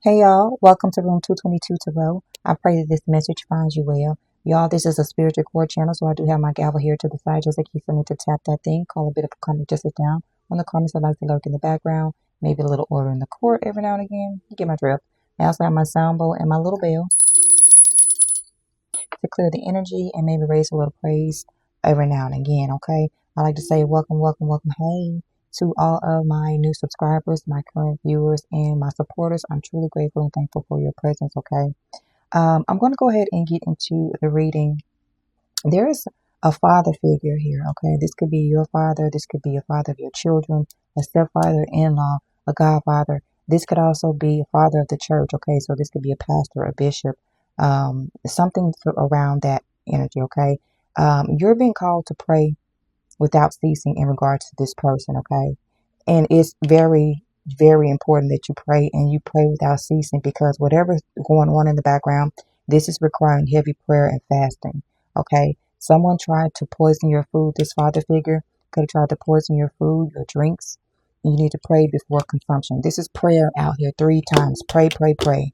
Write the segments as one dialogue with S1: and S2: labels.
S1: Hey y'all, welcome to room 222 Tarot. I pray that this message finds you well. Y'all, this is a spiritual core channel, so I do have my gavel here to the side just in case I need to tap that thing. Call a bit of a comment just sit down. On the comments, I like to lurk in the background, maybe a little order in the court every now and again. You get my drift. I also have my sound bowl and my little bell to clear the energy and maybe raise a little praise every now and again, okay? I like to say welcome, welcome, welcome, hey, to all of my new subscribers, my current viewers, and my supporters. I'm truly grateful and thankful for your presence, okay? I'm going to go ahead and get into the reading. There is a father figure here, okay? This could be your father. This could be a father of your children, a stepfather, in-law, a godfather. This could also be a father of the church, okay? So this could be a pastor, a bishop, something around that energy, okay? You're being called to pray without ceasing in regards to this person, okay? And it's very, very important that you pray and you pray without ceasing because whatever's going on in the background, this is requiring heavy prayer and fasting, okay? Someone tried to poison your food. This father figure could have tried to poison your food, your drinks. And you need to pray before consumption. This is prayer out here 3 times. Pray, pray, pray.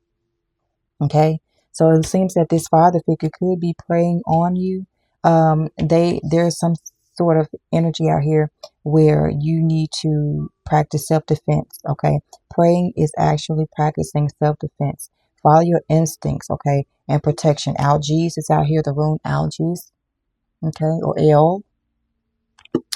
S1: Okay, so it seems that this father figure could be preying on you. There's some sort of energy out here where you need to practice self-defense. Okay, praying is actually practicing self-defense. Follow your instincts. Okay, and protection. Algaes is out here. The rune algaes. Okay, or L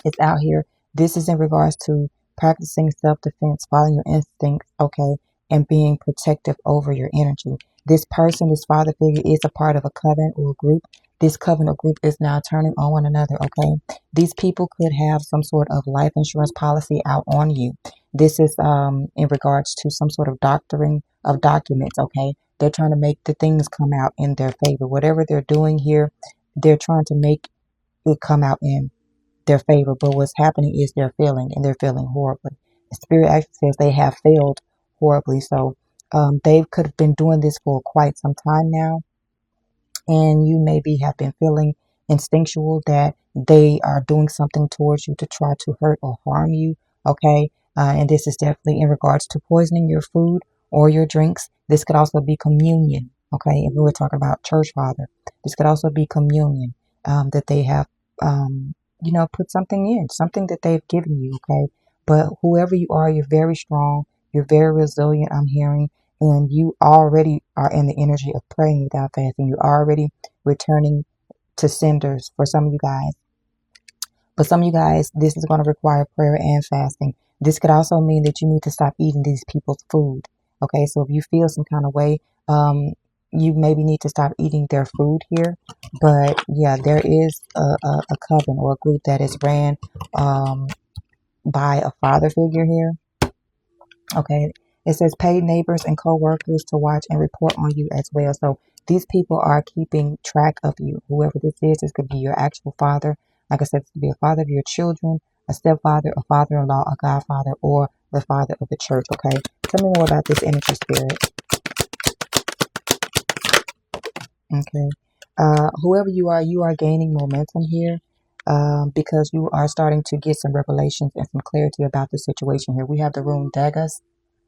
S1: is out here. This is in regards to practicing self-defense, following your instincts, okay, and being protective over your energy. This person, this father figure, is a part of a coven or a group. This coven or group is now turning on one another, okay? These people could have some sort of life insurance policy out on you. This is in regards to some sort of doctoring of documents, okay? They're trying to make the things come out in their favor. Whatever they're doing here, they're trying to make it come out in their favor, but what's happening is they're failing and they're failing horribly. The spirit actually says they have failed horribly. So they could have been doing this for quite some time now, and you maybe have been feeling instinctual that they are doing something towards you to try to hurt or harm you. Okay, and this is definitely in regards to poisoning your food or your drinks. This could also be communion. Okay, if we were talking about church father, this could also be communion that they have. Put something in, something that they've given you, okay? But whoever you are, you're very strong, you're very resilient, I'm hearing, and you already are in the energy of praying without fasting. You're already returning to senders for some of you guys. But some of you guys, this is going to require prayer and fasting. This could also mean that you need to stop eating these people's food, okay? So if you feel some kind of way, you maybe need to stop eating their food here. But yeah, there is a coven or a group that is ran by a father figure here. Okay, it says paid neighbors and co-workers to watch and report on you as well. So these people are keeping track of you. Whoever this could be your actual father. Like I said, this could be a father of your children, a stepfather, a father-in-law, a godfather, or the father of the church. Okay, tell me more about this energy, spirit. Okay. Whoever you are gaining momentum here because you are starting to get some revelations and some clarity about the situation here. We have the room Dagas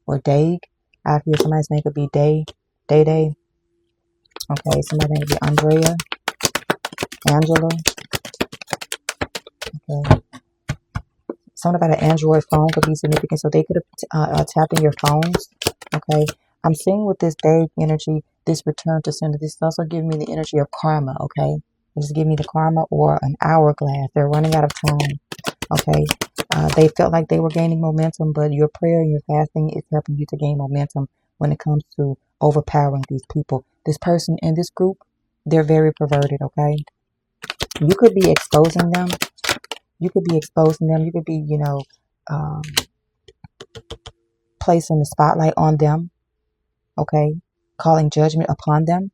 S1: or Dag. Out here, somebody's name could be Day. Okay, somebody's name could be Andrea, Angela. Okay. Something about an Android phone could be significant. So they could have tapped in your phones. Okay. I'm seeing with this Dag energy, this return to sender. This is also giving me the energy of karma. Okay. This is giving me the karma or an hourglass. They're running out of time. Okay. They felt like they were gaining momentum, but your prayer and your fasting is helping you to gain momentum when it comes to overpowering these people. This person in this group, they're very perverted. Okay. You could be exposing them. You could be exposing them. You could be, um, placing the spotlight on them. Okay. Calling judgment upon them.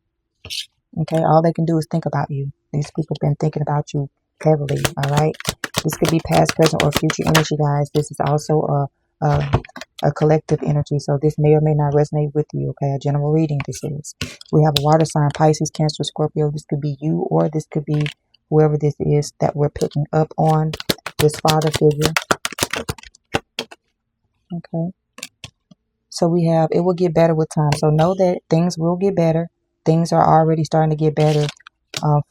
S1: Okay. All they can do is think about you. These people have been thinking about you heavily. All right. This could be past, present, or future energy, guys. This is also a collective energy. So this may or may not resonate with you. Okay. A general reading this is. We have a water sign, Pisces, Cancer, Scorpio. This could be you or this could be whoever this is that we're picking up on. This father figure. Okay. So we have, it will get better with time. So know that things will get better. Things are already starting to get better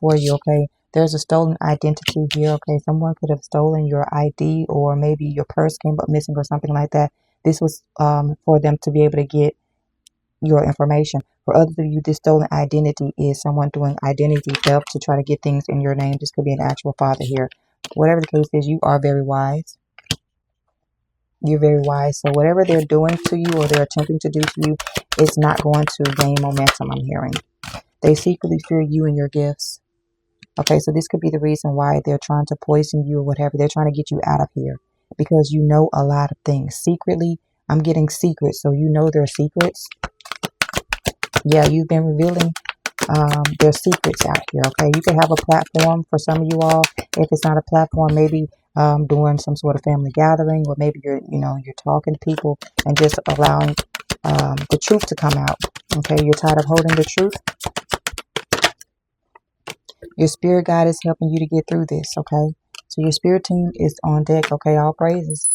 S1: for you, okay? There's a stolen identity here, okay? Someone could have stolen your ID, or maybe your purse came up missing or something like that. This was for them to be able to get your information. For others of you, this stolen identity is someone doing identity theft to try to get things in your name. This could be an actual father here. Whatever the case is, you are very wise. You're very wise. So whatever they're doing to you or they're attempting to do to you, it's not going to gain momentum, I'm hearing. They secretly fear you and your gifts. Okay, so this could be the reason why they're trying to poison you or whatever. They're trying to get you out of here because you know a lot of things. Secretly, I'm getting secrets. So you know their secrets. Yeah, you've been revealing their secrets out here. Okay, you could have a platform for some of you all. If it's not a platform, maybe doing some sort of family gathering, or maybe you're talking to people and just allowing the truth to come out. Okay, you're tired of holding the truth. Your spirit guide is helping you to get through this. Okay, so your spirit team is on deck. Okay, all praises.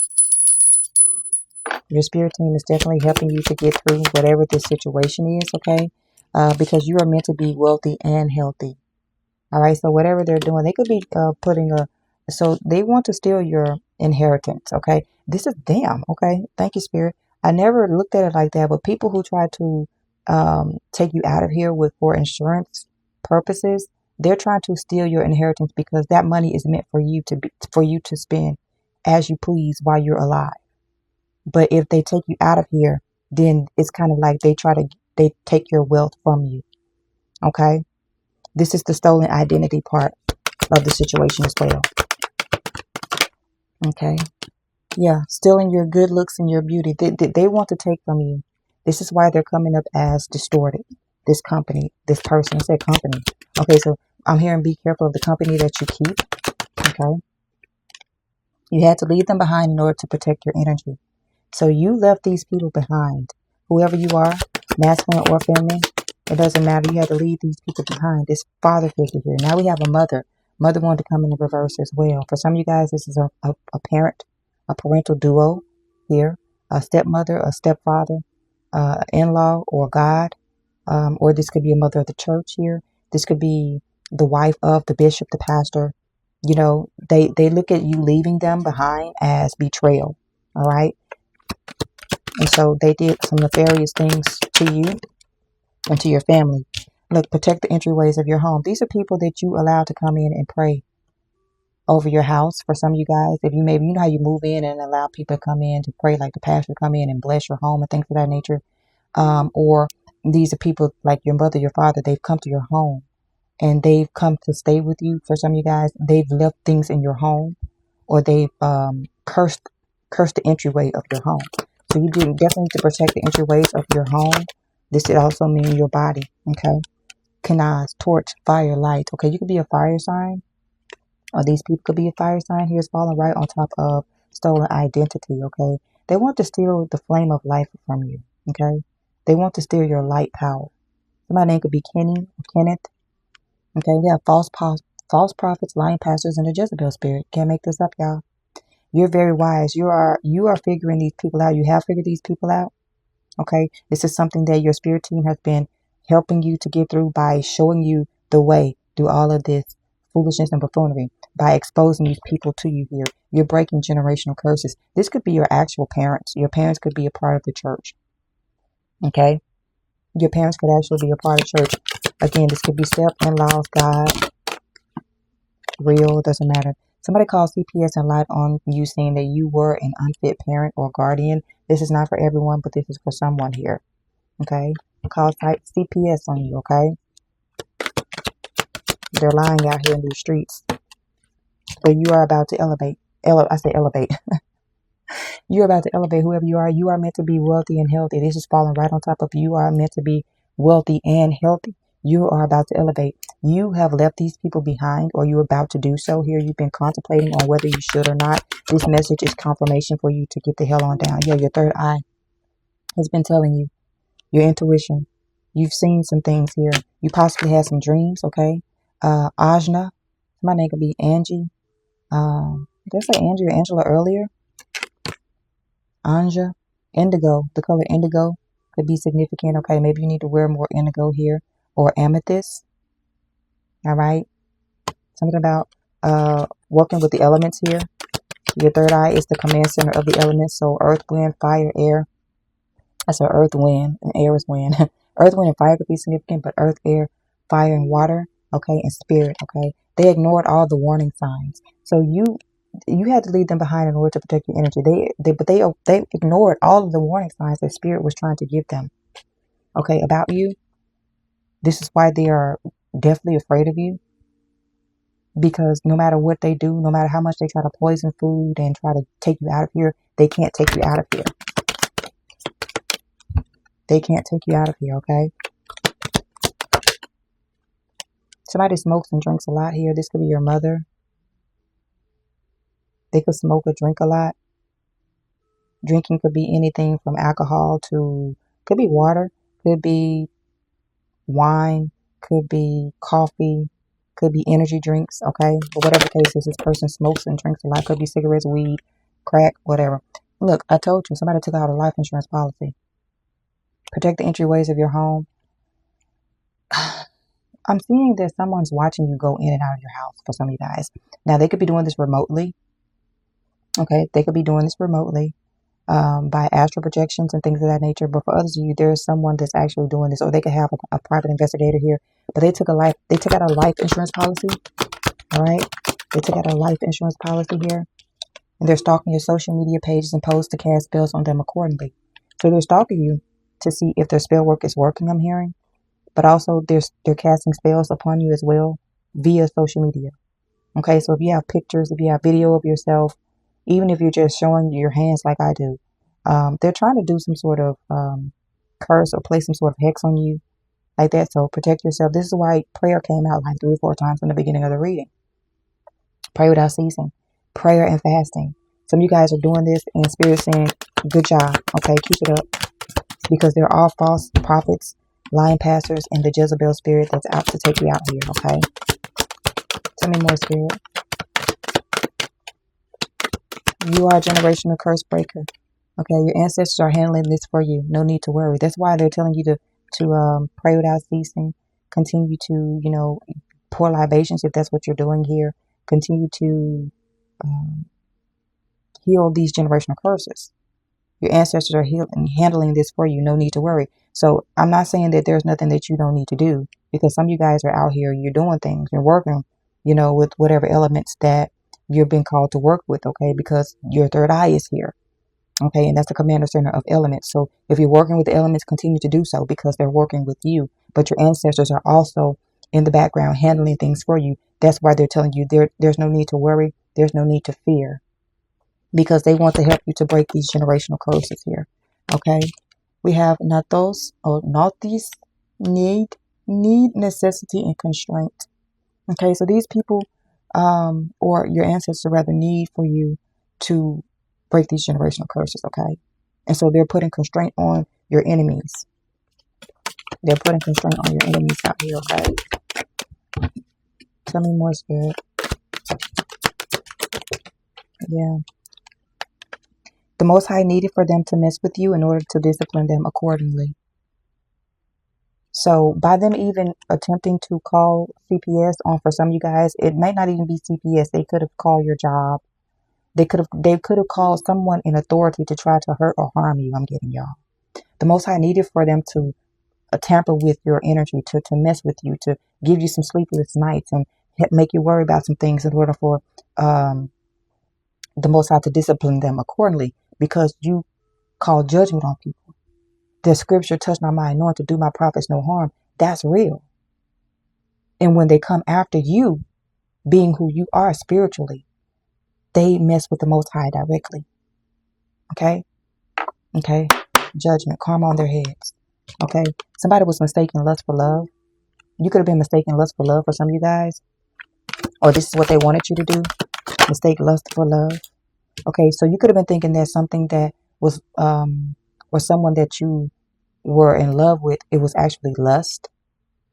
S1: Your spirit team is definitely helping you to get through whatever this situation is. Okay, because you are meant to be wealthy and healthy. All right, so whatever they're doing, they could be so they want to steal your inheritance, okay? This is them, okay? Thank you, Spirit. I never looked at it like that, but people who try to take you out of here for insurance purposes, they're trying to steal your inheritance because that money is meant for you to spend as you please while you're alive. But if they take you out of here, then it's kind of like they take your wealth from you, okay? This is the stolen identity part of the situation as well. Okay. Yeah. Stealing your good looks and your beauty. They want to take from you. This is why they're coming up as distorted. This company, this person, I said company. Okay. So I'm hearing be careful of the company that you keep. Okay. You had to leave them behind in order to protect your energy. So you left these people behind. Whoever you are, masculine or feminine, it doesn't matter. You had to leave these people behind. This father figure here. Now we have a mother. Mother wanted to come in the reverse as well. For some of you guys, this is a parent, a parental duo here. A stepmother, a stepfather, in-law, or God. Or this could be a mother of the church here. This could be the wife of the bishop, the pastor. You know, they look at you leaving them behind as betrayal. All right. And so they did some nefarious things to you and to your family. Look, protect the entryways of your home. These are people that you allow to come in and pray over your house. For some of you guys, if you maybe, you know how you move in and allow people to come in to pray, like the pastor come in and bless your home and things of that nature. Or these are people like your mother, your father, they've come to your home and they've come to stay with you. For some of you guys, they've left things in your home, or they've cursed the entryway of your home. So you do definitely need to protect the entryways of your home. This could also mean your body. Okay. Canaz, torch, fire, light. Okay, you could be a fire sign, or these people could be a fire sign. Here's falling right on top of stolen identity. Okay, they want to steal the flame of life from you. Okay, they want to steal your light power. Somebody's name could be Kenny or Kenneth. Okay, we have false prophets, lying pastors, and a Jezebel spirit. Can't make this up, y'all. You're very wise. You are figuring these people out. You have figured these people out. Okay. This is something that your spirit team has been helping you to get through by showing you the way through all of this foolishness and buffoonery, by exposing these people to you here. You're breaking generational curses. This could be your actual parents. Your parents could be a part of the church. Okay. Your parents could actually be a part of church. Again, this could be step-in-laws, God, real, doesn't matter. Somebody called CPS and lied on you, saying that you were an unfit parent or guardian. This is not for everyone, but this is for someone here. Okay? Call CPS on you, okay? They're lying out here in these streets. But you are about to elevate. I say elevate. You're about to elevate whoever you are. You are meant to be wealthy and healthy. This is falling right on top of you. You are meant to be wealthy and healthy. You are about to elevate. You have left these people behind, or you're about to do so here. You've been contemplating on whether you should or not. This message is confirmation for you to get the hell on down. Yeah, your third eye has been telling you. Your intuition. You've seen some things here. You possibly had some dreams, okay? Ajna. My name could be Angie. Did I say Angie or Angela earlier? Anja. Indigo, the color indigo could be significant. Okay, maybe you need to wear more indigo here, or amethyst. All right, something about working with the elements here. Your third eye is the command center of the elements. So earth, wind, fire, air. That's an earth, wind, and air is wind. Earth, wind, and fire could be significant, but earth, air, fire, and water, okay, and spirit, okay. They ignored all the warning signs. So you had to leave them behind in order to protect your energy. They ignored all of the warning signs that spirit was trying to give them, okay, about you. This is why they are definitely afraid of you, because no matter what they do, no matter how much they try to poison food and try to take you out of here, they can't take you out of here. They can't take you out of here, okay? Somebody smokes and drinks a lot here. This could be your mother. They could smoke or drink a lot. Drinking could be anything from alcohol to, could be water, could be wine, could be coffee, could be energy drinks, okay? But whatever the case is, this person smokes and drinks a lot. Could be cigarettes, weed, crack, whatever. Look, I told you, somebody took out a life insurance policy. Protect the entryways of your home. I'm seeing that someone's watching you go in and out of your house for some of you guys. Now, they could be doing this remotely. Okay, they could be doing this remotely by astral projections and things of that nature. But for others of you, there's someone that's actually doing this, or they could have a private investigator here. But they took out a life insurance policy. All right, they took out a life insurance policy here, and they're stalking your social media pages and posts to cast spells on them accordingly. So they're stalking you to see if their spell work is working. I'm hearing. But also they're casting spells upon you as well via social media. Okay, so if you have pictures, if you have video of yourself, even if you're just showing your hands like I do, they're trying to do some sort of curse or place some sort of hex on you like that. So protect yourself. This is why prayer came out like 3 or 4 times in the beginning of the reading. Pray without ceasing. Prayer and fasting. Some of you guys are doing this and Spirit saying, good job. Okay, keep it up. Because they're all false prophets, lying pastors, and the Jezebel spirit that's out to take you out here, okay? Tell me more, Spirit. You are a generational curse breaker. Okay, your ancestors are handling this for you. No need to worry. That's why they're telling you to pray without ceasing. Continue to, pour libations if that's what you're doing here. Continue to heal these generational curses. Your ancestors are handling this for you. No need to worry. So I'm not saying that there's nothing that you don't need to do, because some of you guys are out here, you're doing things, you're working, with whatever elements that you're being called to work with, okay? Because your third eye is here, okay? And that's the commander center of elements. So if you're working with the elements, continue to do so because they're working with you. But your ancestors are also in the background handling things for you. That's why they're telling you there's no need to worry. There's no need to fear, because they want to help you to break these generational curses here, okay? We have natos or naughties, need, necessity, and constraint. Okay, so these people, or your ancestors rather, need for you to break these generational curses, okay? And so they're putting constraint on your enemies. They're putting constraint on your enemies out here, okay? Tell me more, Spirit. Yeah. The Most High needed for them to mess with you in order to discipline them accordingly. So by them even attempting to call CPS on for some of you guys, it might not even be CPS. They could have called your job. They could have called someone in authority to try to hurt or harm you. I'm getting y'all. The Most High needed for them to tamper with your energy, to mess with you, to give you some sleepless nights and make you worry about some things in order for the Most High to discipline them accordingly, because you call judgment on people. The scripture, touch not my anointed, do my prophets no harm. That's real. And when they come after you, being who you are spiritually, they mess with the Most High directly. Okay? Okay? Judgment, karma on their heads. Okay? Somebody was mistaking lust for love. You could have been mistaking lust for love for some of you guys. Or this is what they wanted you to do. Mistake lust for love. Okay, so you could have been thinking that something that was, or someone that you were in love with, it was actually lust.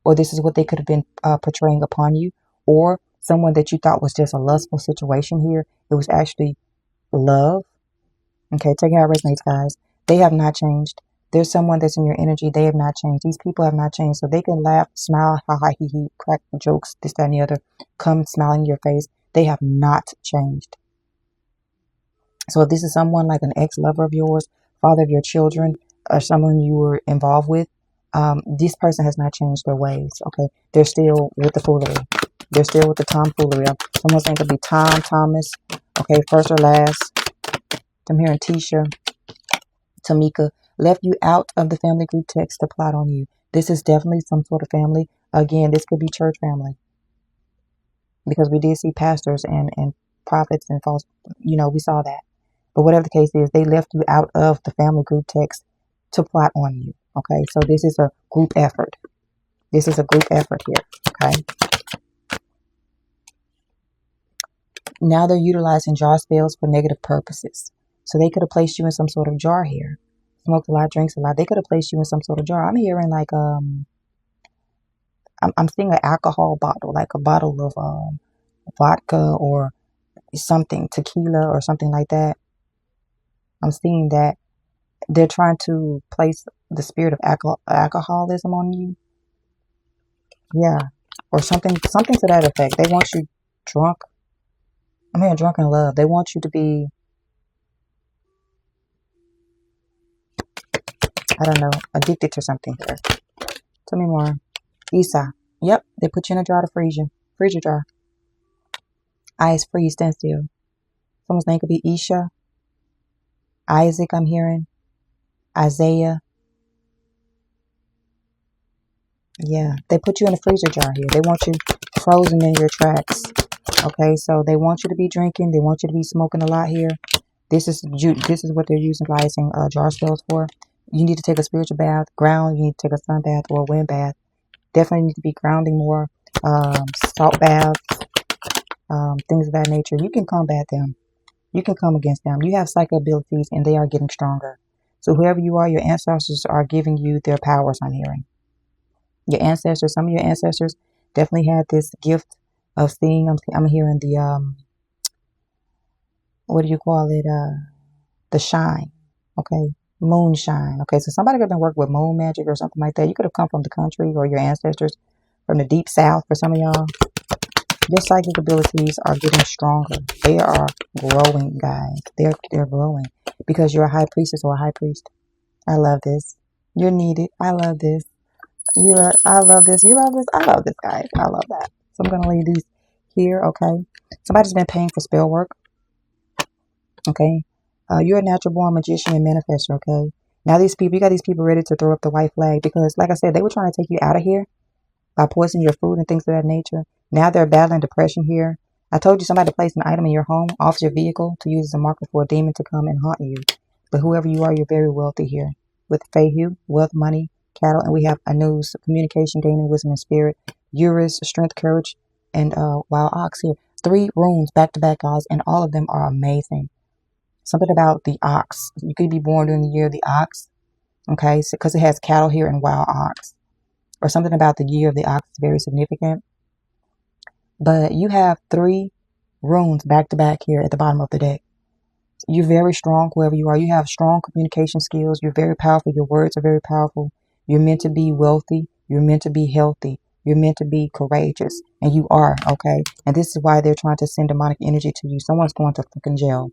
S1: Or this is what they could have been portraying upon you. Or someone that you thought was just a lustful situation here, it was actually love. Okay, take it how it resonates, guys. They have not changed. There's someone that's in your energy. They have not changed. These people have not changed. So they can laugh, smile, ha ha, hee hee, crack jokes, this, that, and the other, come smiling in your face. They have not changed. So if this is someone like an ex-lover of yours, father of your children, or someone you were involved with, this person has not changed their ways. Okay, they're still with the foolery. They're still with the tomfoolery. Someone's saying it could be Tom, Thomas. Okay, first or last. I'm hearing Tisha, Tamika, left you out of the family group text to plot on you. This is definitely some sort of family. Again, this could be church family, because we did see pastors and prophets and false, we saw that. But whatever the case is, they left you out of the family group text to plot on you. Okay, so this is a group effort. This is a group effort here. Okay. Now they're utilizing jar spells for negative purposes. So they could have placed you in some sort of jar here. Smoked a lot, drinks a lot. They could have placed you in some sort of jar. I'm hearing like I'm seeing an alcohol bottle, like a bottle of vodka or something, tequila or something like that. I'm seeing that they're trying to place the spirit of alcoholism on you. Yeah, or something to that effect. They want you drunk. I'm hearing drunk in love. They want you to be, I don't know, addicted to something here. Tell me more. Isa. Yep, they put you in a jar to freeze you. Freeze your jar. Eyes freeze, stand still. Someone's name could be Isha. Isaac, I'm hearing. Isaiah. Yeah, they put you in a freezer jar here. They want you frozen in your tracks. Okay, so they want you to be drinking. They want you to be smoking a lot here. This is what they're utilizing jar spells for. You need to take a spiritual bath, ground. You need to take a sun bath or a wind bath. Definitely need to be grounding more. Salt baths, things of that nature. You can combat them. You can come against them. You have psychic abilities and they are getting stronger. So whoever you are, your ancestors are giving you their powers, I'm hearing. Your ancestors, some of your ancestors definitely had this gift of seeing. I'm hearing the, what do you call it? The shine. Okay. Moonshine. Okay. So somebody could have been working with moon magic or something like that. You could have come from the country or your ancestors from the deep south for some of y'all. Your psychic abilities are getting stronger. They are growing, guys. They're growing because you're a high priestess or a high priest. I love this. You're needed. I love this. I love this. You love this. I love this, guys. I love that. So I'm gonna leave these here. Okay. Somebody's been paying for spell work. Okay. You're a natural born magician and manifestor. Okay. Now you got these people ready to throw up the white flag because, like I said, they were trying to take you out of here by poisoning your food and things of that nature. Now they're battling depression here. I told you somebody to place an item in your home off your vehicle to use as a marker for a demon to come and haunt you. But whoever you are, you're very wealthy here. With Fahu, wealth, money, cattle, and we have Anus, communication, gaining wisdom and spirit, Urus, strength, courage, and wild ox here. 3 runes back to back, guys, and all of them are amazing. Something about the ox. You could be born during the year of the ox, okay, because it has cattle here and wild ox. Or something about the year of the ox is very significant. But you have 3 runes back to back here at the bottom of the deck. You're very strong, whoever you are. You have strong communication skills. You're very powerful. Your words are very powerful. You're meant to be wealthy. You're meant to be healthy. You're meant to be courageous. And you are, okay? And this is why they're trying to send demonic energy to you. Someone's going to fucking jail.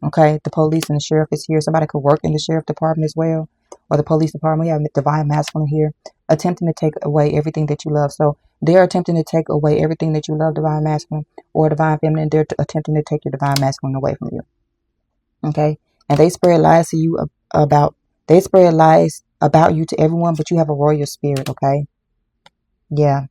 S1: Okay? The police and the sheriff is here. Somebody could work in the sheriff department as well. Or the police department. We have divine masculine here. Attempting to take away everything that you love. So they're attempting to take away everything that you love, divine masculine, or divine feminine. They're attempting to take your divine masculine away from you. Okay? And they spread lies to you they spread lies about you to everyone, but you have a royal spirit, okay? Yeah.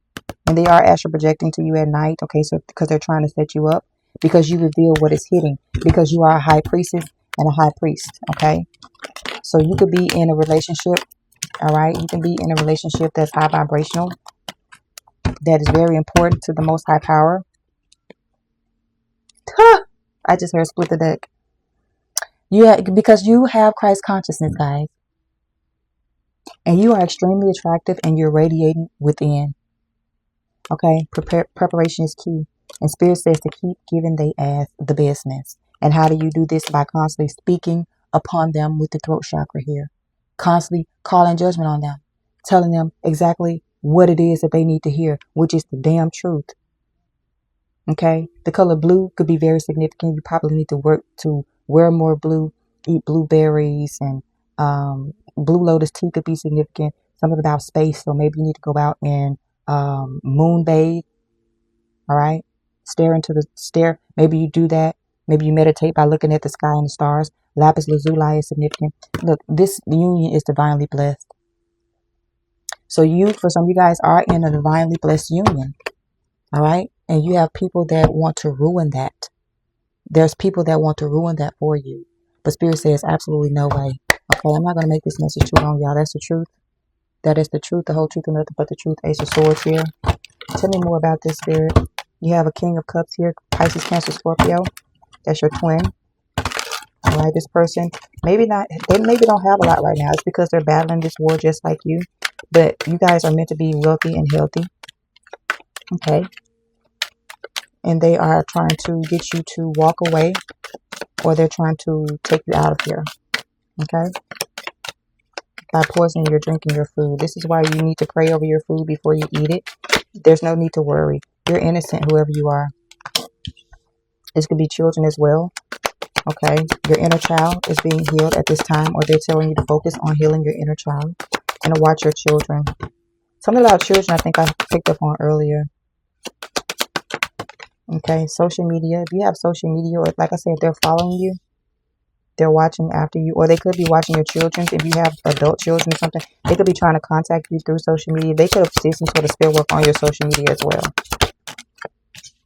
S1: And they are astral projecting to you at night, okay? So because they're trying to set you up, because you reveal what is hidden, because you are a high priestess and a high priest, okay? So you could be in a relationship, all right? You can be in a relationship that's high vibrational, that is very important to the most high power. I just heard split the deck. Yeah, because you have Christ consciousness, guys. And you are extremely attractive and you're radiating within. Okay, preparation is key. And Spirit says to keep giving they ass the business. And how do you do this? By constantly speaking upon them with the throat chakra here, constantly calling judgment on them, telling them exactly what it is that they need to hear, which is the damn truth. Okay, the color blue could be very significant. You probably need to work to wear more blue, eat blueberries, and blue lotus tea could be significant. Something about space, so maybe you need to go out and moon bathe. All right, stare. Maybe you do that. Maybe you meditate by looking at the sky and the stars. Lapis lazuli is significant. Look, this union is divinely blessed. So for some of you guys are in a divinely blessed union. All right, and you have people that want to ruin that. There's people that want to ruin that for you. But Spirit says absolutely no way. Okay, I'm not going to make this message too long, y'all. That's the truth. That is the truth, the whole truth, and nothing but the truth. Ace of Swords here. Tell me more about this, Spirit. You have a King of Cups here. Pisces, Cancer, Scorpio. That's your twin. All right, this person, maybe not, they maybe don't have a lot right now. It's because they're battling this war just like you. But you guys are meant to be wealthy and healthy. Okay. And they are trying to get you to walk away, or they're trying to take you out of here. Okay. By poisoning your drink and your food. This is why you need to pray over your food before you eat it. There's no need to worry. You're innocent, whoever you are. This could be children as well. Okay. Your inner child is being healed at this time, or they're telling you to focus on healing your inner child and to watch your children. Something about children I think I picked up on earlier. Okay. Social media. If you have social media, or like I said, they're following you. They're watching after you, or they could be watching your children. If you have adult children or something, they could be trying to contact you through social media. They could have seen some sort of spell work on your social media as well.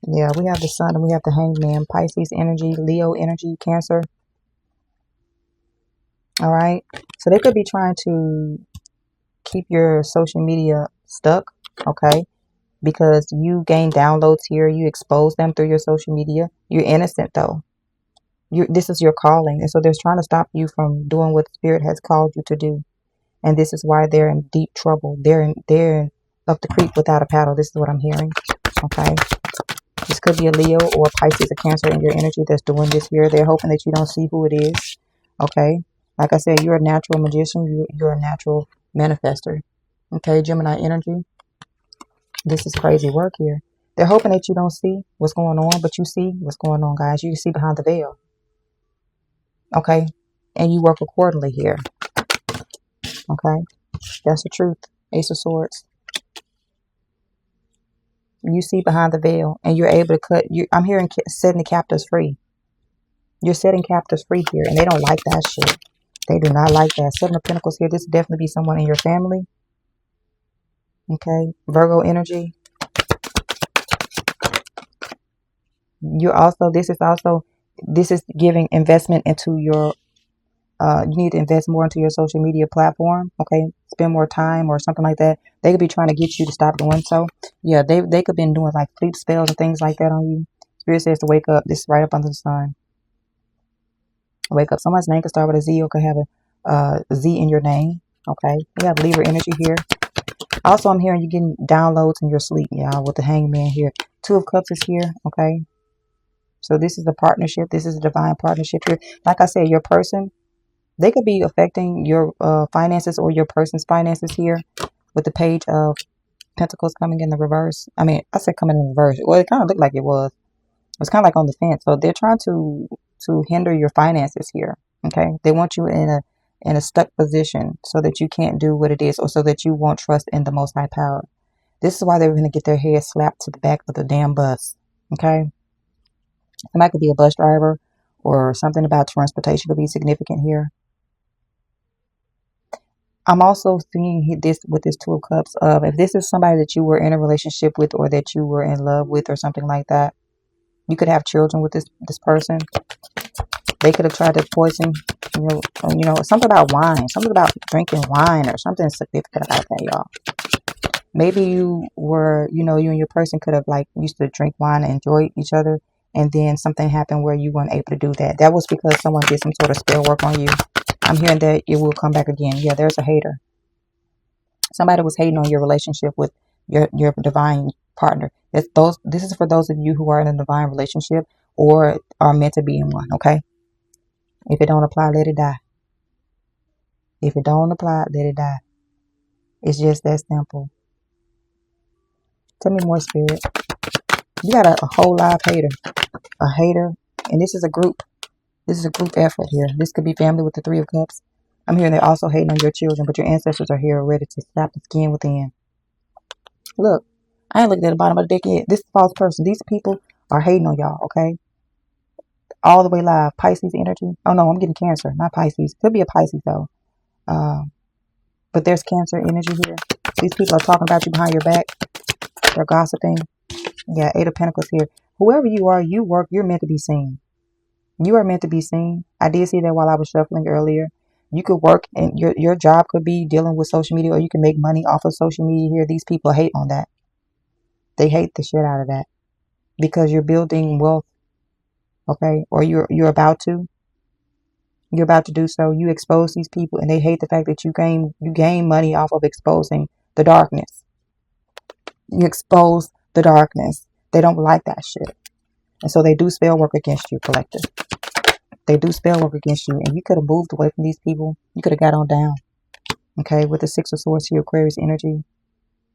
S1: Yeah, we have the Sun and we have the Hangman. Pisces energy, Leo energy, Cancer. All right. So they could be trying to keep your social media stuck. Okay. Because you gain downloads here. You expose them through your social media. You're innocent though. This is your calling. And so they're trying to stop you from doing what Spirit has called you to do. And this is why they're in deep trouble. They're up the creek without a paddle. This is what I'm hearing. Okay. This could be a Leo or a Pisces or Cancer in your energy that's doing this here. They're hoping that you don't see who it is. Okay. Like I said, you're a natural magician. You're a natural manifester. Okay. Gemini energy. This is crazy work here. They're hoping that you don't see what's going on, but you see what's going on, guys. You can see behind the veil. Okay. And you work accordingly here. Okay. That's the truth. Ace of Swords. You see behind the veil and you're able to cut. I'm hearing setting the captives free. You're setting captives free here, and they don't like that shit. They do not like that. Seven of Pentacles here. This would definitely be someone in your family. Okay. Virgo energy. This is giving investment into your, you need to invest more into your social media platform. Okay. Spend more time or something like that. They could be trying to get you to stop doing so. Yeah, they could have been doing like sleep spells and things like that on you. Spirit says to wake up. This is right up under the sun. Wake up. Someone's name could start with a Z or could have a Z in your name. Okay. We have Libra energy here. Also, I'm hearing you getting downloads in your sleep, y'all, with the Hangman here. Two of Cups is here. Okay. So this is a partnership. This is a divine partnership here. Like I said, your person, they could be affecting your finances or your person's finances here with the Page of Pentacles coming in the reverse. I mean, I said coming in reverse. Well, it kind of looked like it was. It's kind of like on the fence. So they're trying to hinder your finances here. Okay. They want you in a stuck position so that you can't do what it is, or so that you won't trust in the Most High Power. This is why they're going to get their head slapped to the back of the damn bus. Okay. Somebody could be a bus driver, or something about transportation could be significant here. I'm also seeing this with this Two of Cups. If this is somebody that you were in a relationship with, or that you were in love with, or something like that, you could have children with this person. They could have tried to poison, something about wine, something about drinking wine, or something significant about that, y'all. Maybe you were, you and your person could have used to drink wine and enjoy each other. And then something happened where you weren't able to do that. That was because someone did some sort of spell work on you. I'm hearing that it will come back again. Yeah, there's a hater. Somebody was hating on your relationship with your divine partner. This is for those of you who are in a divine relationship or are meant to be in one, okay? If it don't apply, let it die. If it don't apply, let it die. It's just that simple. Tell me more, Spirit. You got a whole live hater. A hater. And this is a group. This is a group effort here. This could be family with the Three of Cups. I'm hearing they're also hating on your children, but your ancestors are here ready to snap the skin within. Look, I ain't looking at the bottom of the deck yet. This is a false person. These people are hating on y'all, okay? All the way live. Pisces energy. Oh, no, I'm getting Cancer, not Pisces. Could be a Pisces, though. But there's Cancer energy here. These people are talking about you behind your back. They're gossiping. Yeah, Eight of Pentacles here. Whoever you are, you work. You're meant to be seen. You are meant to be seen. I did see that while I was shuffling earlier. You could work, and your job could be dealing with social media, or you can make money off of social media here. These people hate on that. They hate the shit out of that because you're building wealth, okay? Or you're about to. You're about to do so. You expose these people, and they hate the fact that you gain money off of exposing the darkness. You expose the darkness. They don't like that shit, and so they do spell work against you, collective. They do spell work against you, and you could have moved away from these people. You could have got on down, okay? With the Six of Swords here, Aquarius energy.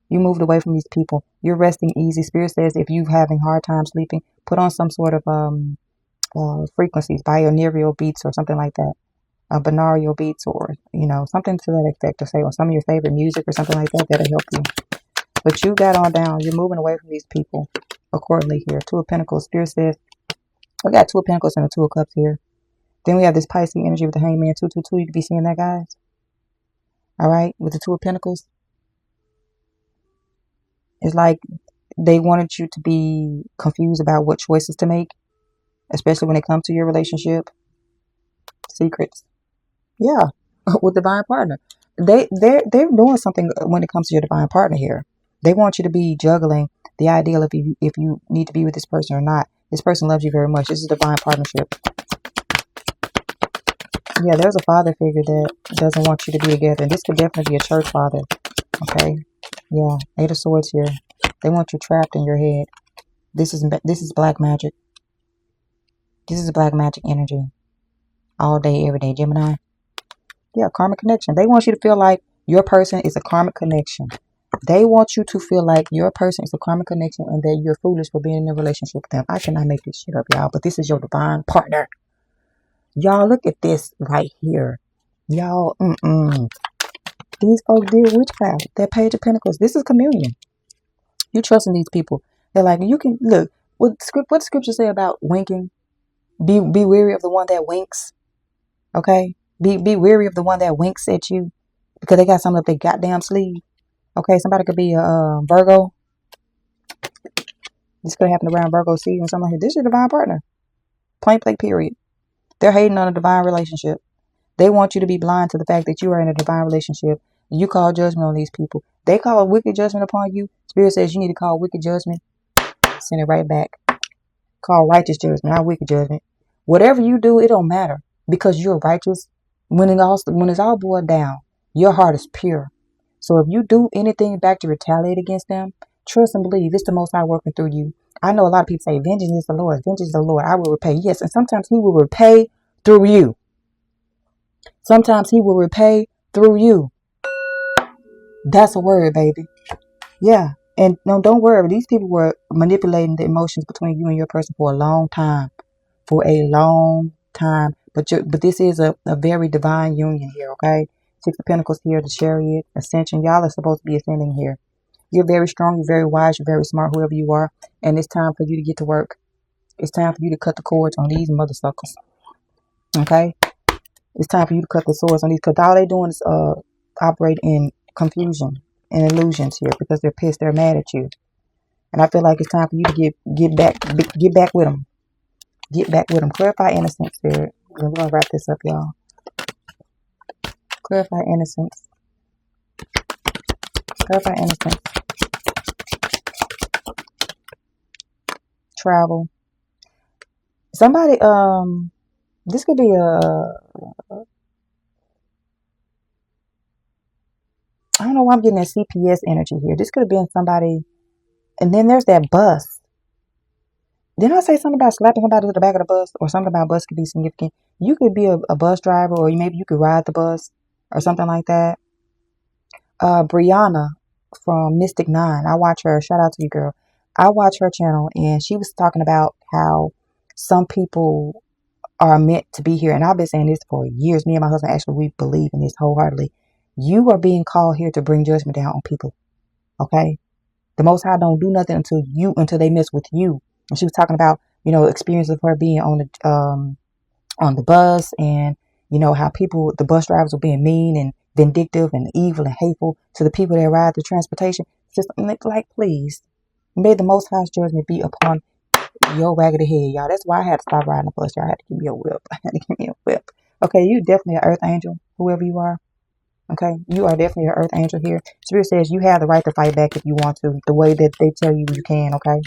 S1: You moved away from these people. You're resting easy. Spirit says if you're having hard time sleeping, put on some sort of frequencies, binaural beats or something like that. Binaural beats or, something to that effect, to say, or some of your favorite music or something like that. That'll help you. But you got on down. You're moving away from these people accordingly here. Two of Pentacles. Spirit says, we got Two of Pentacles and the Two of Cups here. Then we have this Pisces energy with the Hangman 222. You could be seeing that, guys. All right. With the Two of Pentacles. It's like they wanted you to be confused about what choices to make, especially when it comes to your relationship. Secrets. Yeah. With divine partner. They're doing something when it comes to your divine partner here. They want you to be juggling the ideal of if you need to be with this person or not. This person loves you very much. This is a divine partnership. Yeah, there's a father figure that doesn't want you to be together. And this could definitely be a church father. Okay. Yeah. Eight of Swords here. They want you trapped in your head. This is black magic. This is black magic energy. All day, every day. Gemini. Yeah, karmic connection. They want you to feel like your person is a karmic connection. They want you to feel like your person is a karmic connection and that you're foolish for being in a relationship with them. I cannot make this shit up, y'all. But this is your divine partner. Y'all, look at this right here. Y'all, These folks did witchcraft. That Page of Pentacles. This is communion. You trusting these people. They're like, you can, look, what scripture say about winking? Be wary of the one that winks. Okay? Be wary of the one that winks at you because they got something up their goddamn sleeve. Okay? Somebody could be a Virgo. This could happen around Virgo season or something like that. This is your divine partner. Plain play, period. They're hating on a divine relationship. They want you to be blind to the fact that you are in a divine relationship. You call judgment on these people. They call a wicked judgment upon you. Spirit says you need to call wicked judgment. Send it right back. Call righteous judgment, not wicked judgment. Whatever you do, it don't matter because you're righteous. When it's all boiled down, your heart is pure. So if you do anything back to retaliate against them, trust and believe it's the Most High working through you. I know a lot of people say, vengeance is the Lord. Vengeance is the Lord. I will repay. Yes, and sometimes he will repay through you. Sometimes he will repay through you. That's a word, baby. Yeah. And no, don't worry. These people were manipulating the emotions between you and your person for a long time. For a long time. But this is a very divine union here, okay? Six of Pentacles here, the Chariot, Ascension. Y'all are supposed to be ascending here. You're very strong. You're very wise. You're very smart, whoever you are. And it's time for you to get to work. It's time for you to cut the cords on these mother suckers. Okay? It's time for you to cut the swords on these, because all they doing is operate in confusion and illusions here because they're pissed, they're mad at you. And I feel like it's time for you to get back with them. Get back with them. Clarify innocence, Spirit. We're going to wrap this up, y'all. Clarify innocence. Clarify innocence. Travel. Somebody, this could be I don't know why I'm getting that CPS energy here. This could have been somebody. And then there's that bus. Didn't I say something about slapping somebody to the back of the bus, or something about bus could be significant? You could be a bus driver, or maybe you could ride the bus or something like that. Brianna from Mystic Nine. I watch her. Shout out to you, girl. I watch her channel, and she was talking about how some people are meant to be here. And I've been saying this for years. Me and my husband, actually, we believe in this wholeheartedly. You are being called here to bring judgment down on people. Okay? The Most High don't do nothing until they mess with you. And she was talking about, experiences of her being on the bus, and how the bus drivers were being mean and vindictive and evil and hateful to the people that ride the transportation. Just like, please, may the Most High's judgment be upon your raggedy head, y'all. That's why I had to stop riding the bus, y'all. I had to give me a whip. I had to give me a whip. Okay, you definitely an earth angel, whoever you are. Okay, you are definitely an earth angel here. Spirit says you have the right to fight back if you want to, the way that they tell you can. Okay,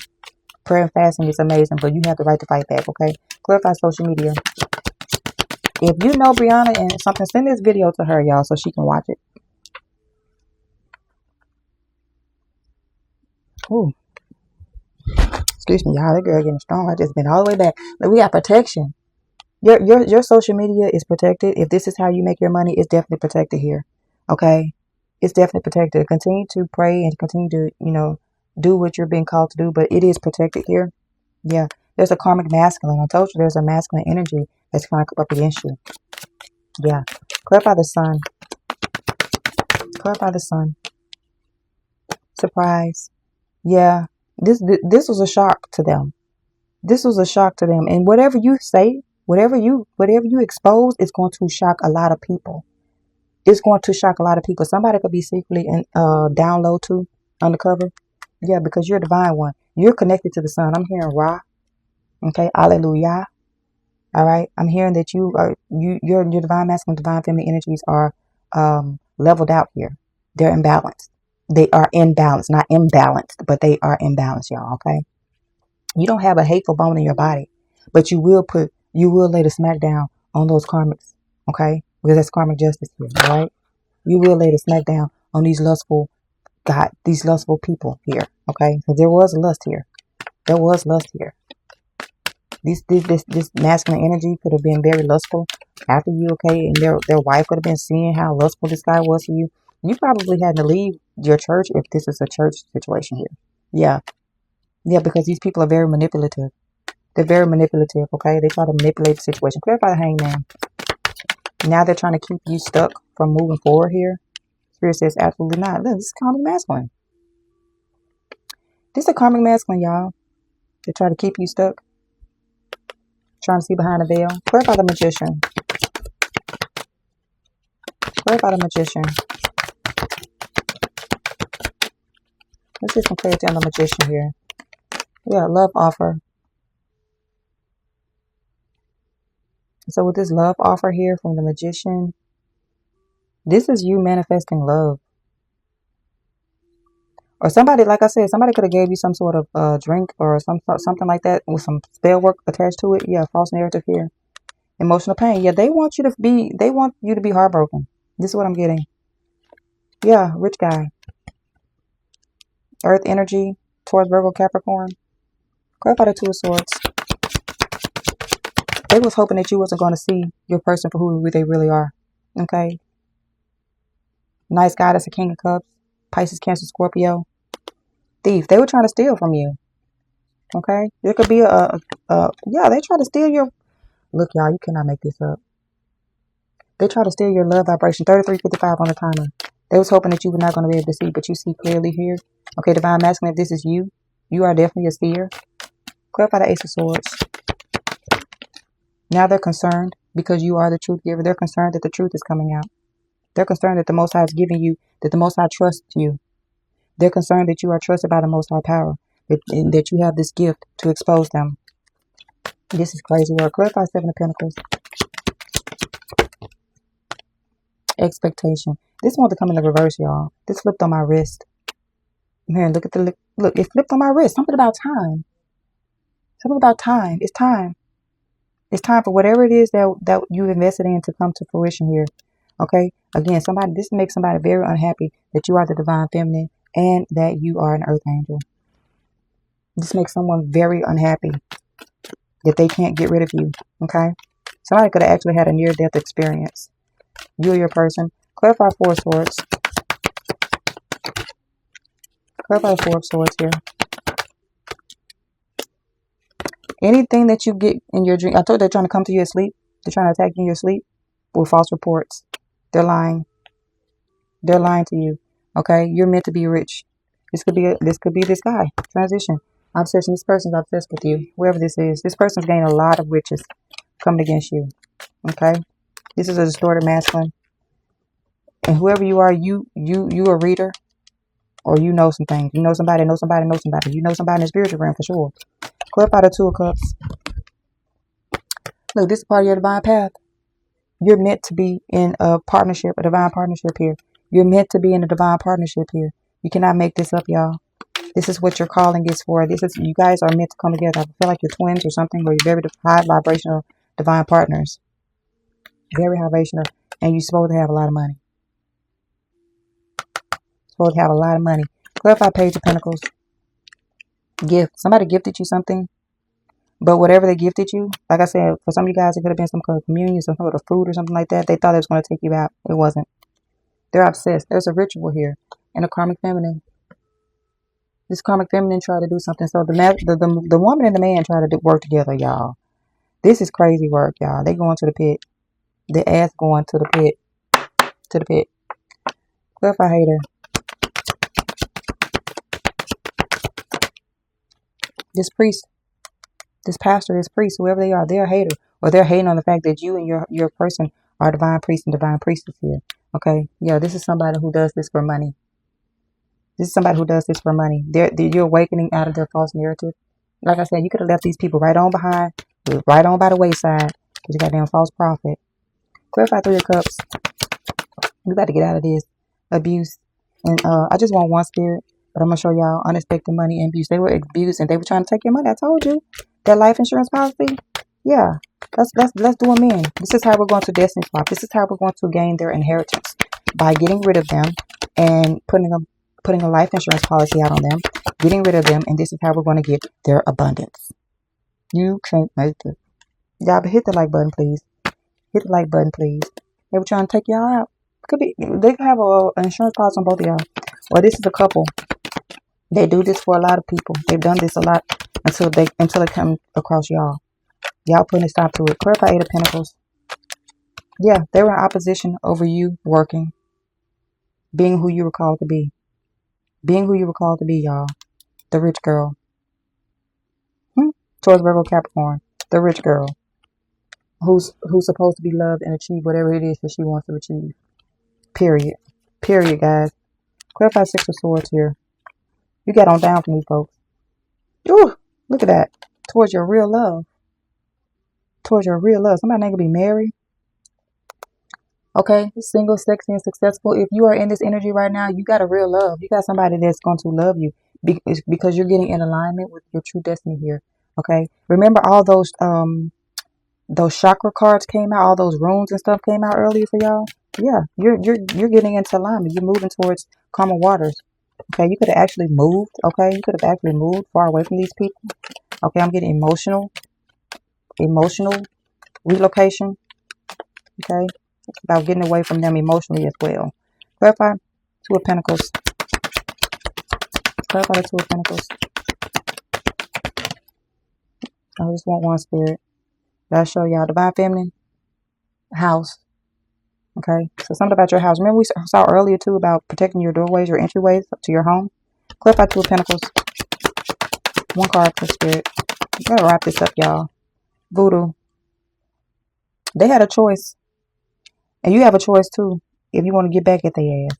S1: prayer and fasting is amazing, but you have the right to fight back. Okay, clarify social media. If you know Brianna and something, send this video to her, y'all, so she can watch it. Ooh, excuse me, y'all. That girl getting strong. I just been all the way back. Like, we got protection. Your social media is protected. If this is how you make your money, it's definitely protected here. Okay, it's definitely protected. Continue to pray and continue to do what you're being called to do, but it is protected here. Yeah, there's a karmic masculine. I told you there's a masculine energy that's trying to come up against you. Yeah, clarify the sun. Clarify the sun. Surprise. Yeah, this was a shock to them. This was a shock to them. And whatever you say, whatever you expose, is going to shock a lot of people. It's going to shock a lot of people. Somebody could be secretly down low too, undercover. Yeah, because you're a divine one. You're connected to the sun. I'm hearing Ra. Okay, Alleluia. All right. I'm hearing that your divine masculine, divine feminine energies are leveled out here. They're imbalanced. They are imbalanced, not imbalanced, but they are imbalanced, y'all. Okay. You don't have a hateful bone in your body, but you will lay the smack down on those karmics. Okay, because that's karmic justice here. All right. You will lay the smack down on these lustful people here. Okay, because there was lust here. There was lust here. This masculine energy could have been very lustful after you, okay, and their wife could have been seeing how lustful this guy was for you. You probably had to leave your church if this is a church situation here. Yeah, because these people are very manipulative. They're very manipulative, okay? They try to manipulate the situation. Clarify the hangman. Now they're trying to keep you stuck from moving forward here. Spirit says absolutely not. Look, this is karmic masculine. This is a karmic masculine, y'all. They try to keep you stuck. Trying to see behind the veil. Clarify the magician. Clarify the magician. Let's get some clarity on the magician here. Yeah, love offer. So with this love offer here from the magician, this is you manifesting love. Or somebody, like I said, somebody could have gave you some sort of drink or something like that with some spell work attached to it. Yeah, false narrative here. Emotional pain. Yeah, they want you to be heartbroken. This is what I'm getting. Yeah, rich guy. Earth energy towards Virgo Capricorn. Clarify the Two of Swords. They was hoping that you wasn't going to see your person for who they really are. Okay. Nice guy, that's a King of Cups. Pisces, Cancer, Scorpio. Thief. They were trying to steal from you. Okay. There could be yeah, they try to steal your, look y'all, you cannot make this up. They try to steal your love vibration. 3355 on the timer. They was hoping that you were not going to be able to see, but you see clearly here. Okay, divine masculine, if this is you, you are definitely a seer. Clarify the Ace of Swords. Now they're concerned because you are the truth giver. They're concerned that the truth is coming out. They're concerned that the Most High is giving you, that the Most High trusts you. They're concerned that you are trusted by the Most High power, that you have this gift to expose them. This is crazy work. Clarify Seven of Pentacles. Expectation. This wants to come in the reverse, y'all. This flipped on my wrist. Man, look, it flipped on my wrist. Something about time. Something about time. It's time. It's time for whatever it is that you've invested in to come to fruition here. Okay? Again, this makes somebody very unhappy that you are the divine feminine and that you are an earth angel. This makes someone very unhappy that they can't get rid of you. Okay? Somebody could have actually had a near-death experience. You or your person. Clarify Four of Swords. Clarify the Four of Swords here. Anything that you get in your dream. I told you they're trying to come to you asleep. They're trying to attack you in your sleep with false reports. They're lying. They're lying to you. Okay? You're meant to be rich. This could be this guy. Transition. Obsession. This person's obsessed with you. Whoever this is. This person's gaining a lot of riches coming against you. Okay? This is a distorted masculine. And whoever you are, you a reader, or you know some things. You know somebody, know somebody, know somebody. You know somebody in the spiritual realm for sure. Clarify the Two of Cups. Look, this is part of your divine path. You're meant to be in a partnership, a divine partnership here. You're meant to be in a divine partnership here. You cannot make this up, y'all. This is what your calling is for. You guys are meant to come together. I feel like you're twins or something, or you're very high vibrational divine partners. Very high vibrational, and you're supposed to have a lot of money. Supposed to have a lot of money. Clarify Page of Pentacles. Gift. Somebody gifted you something. But whatever they gifted you, like I said, for some of you guys, it could have been some kind of communion, some sort of food or something like that. They thought it was going to take you out. It wasn't. They're obsessed. There's a ritual here. And a karmic feminine. This karmic feminine tried to do something. So the woman and the man try to work together, y'all. This is crazy work, y'all. They going to the pit. The ass going to the pit. To the pit. Clarify Hater. This priest. This pastor, this priest, whoever they are, they're a hater. Or they're hating on the fact that you and your person are divine priest and divine priestess here. Okay? Yeah, this is somebody who does this for money. This is somebody who does this for money. You're awakening out of their false narrative. Like I said, you could have left these people right on behind, right on by the wayside. Because you got damn false prophet. Clarify Three of Cups. We got to get out of this abuse. And I just want one spirit. But I'm going to show y'all unexpected money and abuse. They were abused and they were trying to take your money. I told you. That life insurance policy. Yeah. Let's do them in. This is how we're going to destiny swap. This is how we're going to gain their inheritance. By getting rid of them and putting a life insurance policy out on them. Getting rid of them. And this is how we're going to get their abundance. You can't make it. Y'all, but hit the like button, please. Hit the like button, please. They were trying to take y'all out. They could have an insurance policy on both of y'all. Well, this is a couple. They do this for a lot of people. They've done this a lot until it comes across y'all. Y'all putting a stop to it. Clarify Eight of Pentacles. Yeah, they were in opposition over you working. Being who you were called to be. Being who you were called to be, y'all. The rich girl. Towards Virgo Capricorn. The rich girl. Who's supposed to be loved and achieve whatever it is that she wants to achieve. Period. Period, guys. Clarify Six of Swords here. You got on down for me, folks. Ooh, look at that. Towards your real love. Towards your real love. Somebody ain't gonna be married. Okay, single, sexy, and successful. If you are in this energy right now, you got a real love. You got somebody that's going to love you because you're getting in alignment with your true destiny here. Okay, remember all those chakra cards came out, all those runes and stuff came out earlier for y'all. Yeah, you're getting into alignment. You're moving towards calmer waters. Okay, you could have actually moved. Okay, you could have actually moved far away from these people. Okay, I'm getting emotional relocation. Okay, it's about getting away from them emotionally as well. Clarify Two of Pentacles. Clarify the Two of Pentacles. I just want one spirit. I'll show y'all divine feminine house. Okay, so something about your house. Remember we saw earlier too about protecting your doorways, your entryways to your home. Clarify Two of Pentacles. One card per spirit. You gotta wrap this up, y'all. Voodoo. They had a choice. And you have a choice too. If you want to get back at their ass.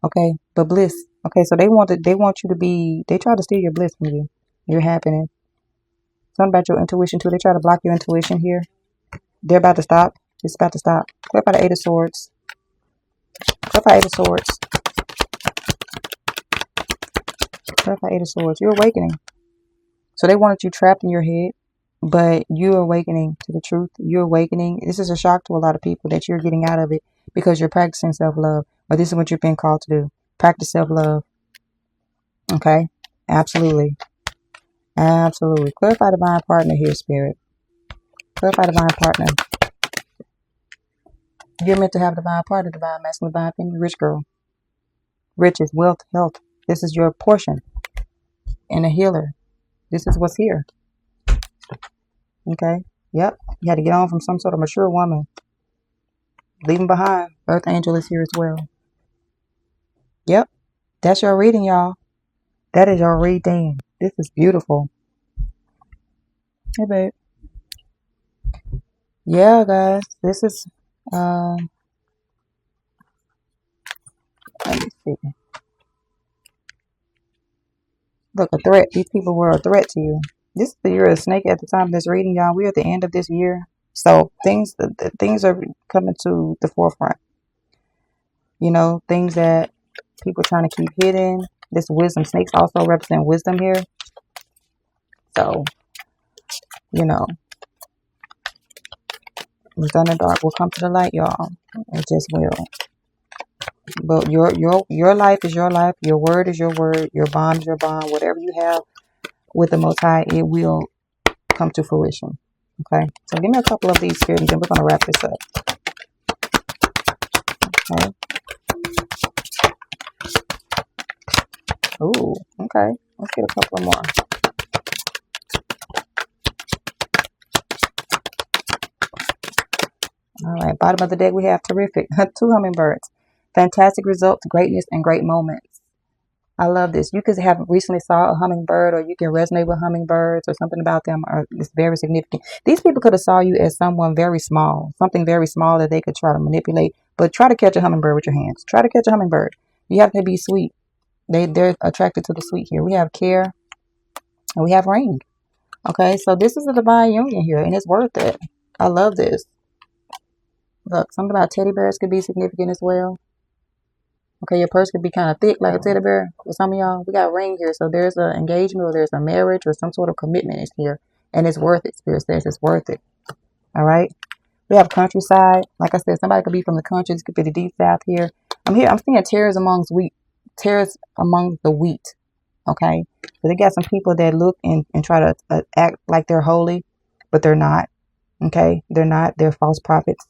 S1: Okay. But bliss. Okay, so they want you to be, they try to steal your bliss from you. Your happiness. Something about your intuition too. They try to block your intuition here. They're about to stop. It's about to stop. Clarify the Eight of Swords. Clarify Eight of Swords. Clarify Eight of Swords. You're awakening. So they wanted you trapped in your head. But you're awakening to the truth. You're awakening. This is a shock to a lot of people that you're getting out of it because you're practicing self-love. But this is what you've been called to do. Practice self-love. Okay? Absolutely. Absolutely. Clarify divine partner here, Spirit. Clarify divine partner. You're meant to have divine partner, divine masculine, divine feminine, rich girl. Riches, wealth, health. This is your portion. And a healer. This is what's here. Okay? Yep. You had to get on from some sort of mature woman. Leaving behind. Earth angel is here as well. Yep. That's your reading, y'all. That is your reading. This is beautiful. Hey, babe. Yeah, guys. This is, let me see. Look, a threat. These people were a threat to you. This is the year of the snake at the time of this reading, y'all. We're at the end of this year. So things are coming to the forefront. You know, things that people are trying to keep hidden. This wisdom. Snakes also represent wisdom here. So, you know, what's done in the dark will come to the light, y'all. It just will. But your life is your life. Your word is your word. Your bond is your bond. Whatever you have with the Most High, it will come to fruition. Okay, so give me a couple of these here, and then we're gonna wrap this up. Okay. Ooh. Okay. Let's get a couple more. All right. Bottom of the deck, we have terrific. 2 hummingbirds. Fantastic results, greatness, and great moments. I love this. You could have recently saw a hummingbird, or you can resonate with hummingbirds, or something about them, or it's very significant. These people could have saw you as someone very small, something very small that they could try to manipulate. But try to catch a hummingbird with your hands. Try to catch a hummingbird. You have to be sweet. They're attracted to the sweet here. We have care, and we have ring. Okay, so this is a divine union here, and it's worth it. I love this. Look, something about teddy bears could be significant as well. Okay, your purse could be kind of thick like a teddy bear. For some of y'all, we got a ring here. So there's an engagement, or there's a marriage, or some sort of commitment is here. And it's worth it. Spirit says it's worth it. All right. We have countryside. Like I said, somebody could be from the country. This could be the deep south here. I'm seeing tares amongst wheat. Tares among the wheat. Okay. So they got some people that look and try to act like they're holy, but they're not. Okay. They're not. They're false prophets.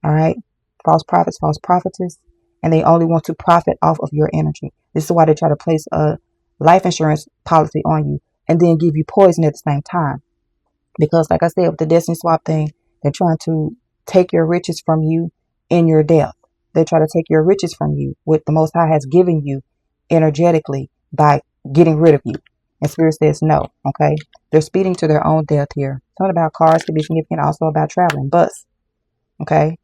S1: All right. False prophets, false prophetess. And they only want to profit off of your energy. This is why they try to place a life insurance policy on you and then give you poison at the same time. Because like I said, with the destiny swap thing, they're trying to take your riches from you in your death. They try to take your riches from you, what the Most High has given you energetically, by getting rid of you. And Spirit says no. Okay. They're speeding to their own death here. Something about cars could be significant. Also about traveling. Bus. Okay.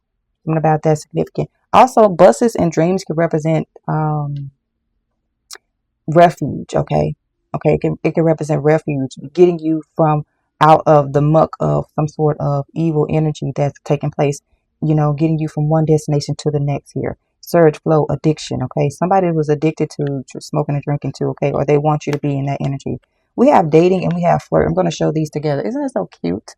S1: Something about that significant. Also, buses and dreams can represent refuge. Okay, it can represent refuge, getting you from out of the muck of some sort of evil energy that's taking place. You know, getting you from one destination to the next here. Surge, flow, addiction. Okay, somebody was addicted to smoking and drinking too. Okay, or they want you to be in that energy. We have dating and we have flirt. I'm going to show these together. Isn't it so cute?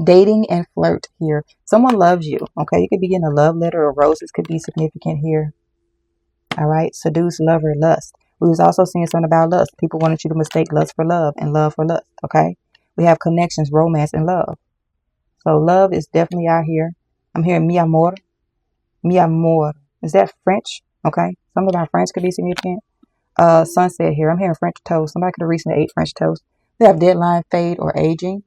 S1: Dating and flirt here. Someone loves you. Okay, you could be getting a love letter, or roses could be significant here. All right, seduce, lover, lust. We was also seeing something about lust. People wanted you to mistake lust for love and love for lust. Okay, we have connections, romance, and love. So love is definitely out here. I'm hearing mi amor. Mi amor. Is that French? Okay, something about French could be significant. Sunset here. I'm hearing French toast. Somebody could have recently ate French toast. We have deadline, fade, or aging.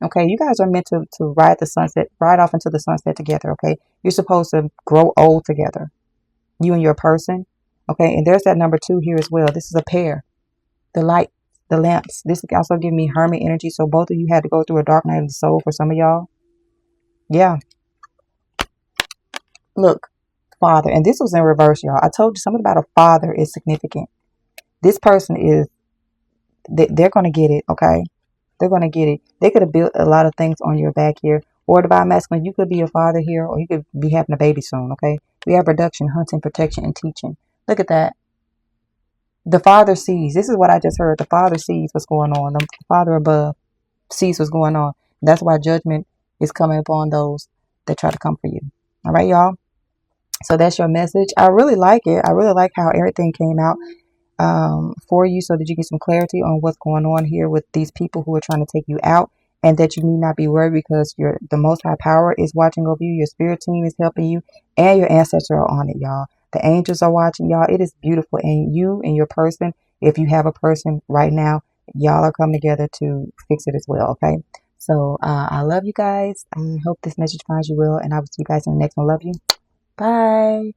S1: Okay, you guys are meant to ride the sunset, ride off into the sunset together. Okay, you're supposed to grow old together, you and your person. Okay, and there's that number 2 here as well. This is a pair. The light, the lamps. This also give me hermit energy. So both of you had to go through a dark night of the soul for some of y'all. Yeah. Look, father, and this was in reverse, y'all. I told you something about a father is significant. This person is, they're going to get it. Okay. They're going to get it. They could have built a lot of things on your back here. Or divine masculine, you could be a father here, or you could be having a baby soon, okay? We have production, hunting, protection, and teaching. Look at that. The Father sees. This is what I just heard. The Father sees what's going on. The Father above sees what's going on. That's why judgment is coming upon those that try to come for you. All right, y'all? So that's your message. I really like it. I really like how everything came out. for you so that you get some clarity on what's going on here with these people who are trying to take you out, and that you need not be worried because the Most High Power is watching over you. Your spirit team is helping you, and your ancestors are on it, y'all. The angels are watching y'all. It is beautiful, and you and your person, if you have a person right now, y'all are coming together to fix it as well. Okay. So I love you guys. I hope this message finds you well, and I will see you guys in the next one. Love you. Bye.